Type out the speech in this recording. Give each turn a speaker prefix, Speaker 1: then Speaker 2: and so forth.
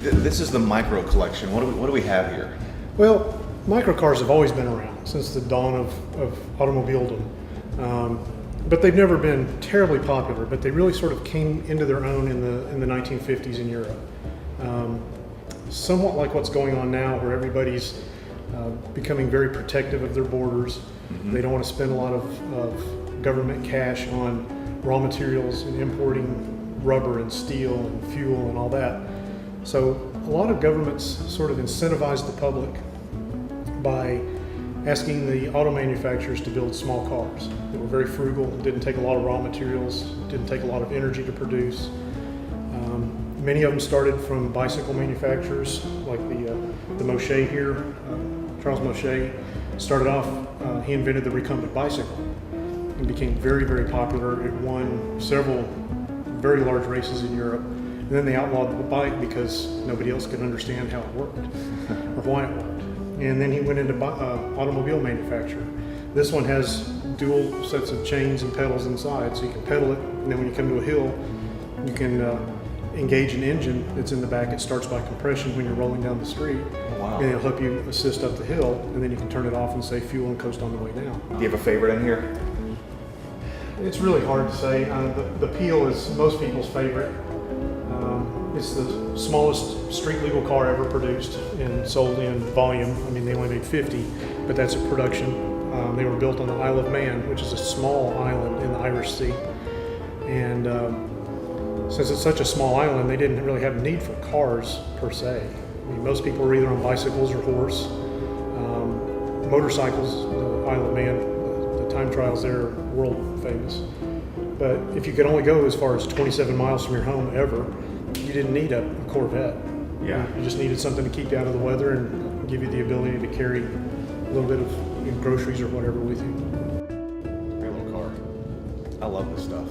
Speaker 1: This is the micro collection. What do we have here?
Speaker 2: Well, microcars have always been around since the dawn of automobiledom. But they've never been terribly popular, but they really sort of came into their own in the 1950s in Europe. Somewhat like what's going on now, where everybody's becoming very protective of their borders. They don't want to spend a lot of government cash on raw materials and importing rubber and steel and fuel and all that. So a lot of governments sort of incentivize the public by asking the auto manufacturers to build small cars that were very frugal, didn't take a lot of raw materials, didn't take a lot of energy to produce. Many of them started from bicycle manufacturers, like the Moshe here. Charles Moshe started off, he invented the recumbent bicycle and became very, very popular. It won several very large races in Europe. And then they outlawed the bike because nobody else could understand how it worked or why it worked. And then he went into automobile manufacture. This one has dual sets of chains and pedals inside, so you can pedal it, and then when you come to a hill, you can engage an engine that's in the back. It starts by compression when you're rolling down the street.
Speaker 1: Oh, wow.
Speaker 2: And it'll help you assist up the hill, and then you can turn it off and save fuel and coast on the way down.
Speaker 1: Do you have a favorite in here?
Speaker 2: It's really hard to say. The Peel is most people's favorite. It's the smallest street legal car ever produced and sold in volume. I mean, they only made 50, but that's a production. They were built on the Isle of Man, which is a small island in the Irish Sea. And since it's such a small island, they didn't really have a need for cars per se. I mean, most people were either on bicycles or horse. Motorcycles, the Isle of Man, the time trials there are world famous. But if you could only go as far as 27 miles from your home ever, you didn't need a Corvette.
Speaker 1: Yeah.
Speaker 2: You just needed something to keep you out of the weather and give you the ability to carry a little bit of groceries or whatever with you.
Speaker 1: Great little car. I love this stuff.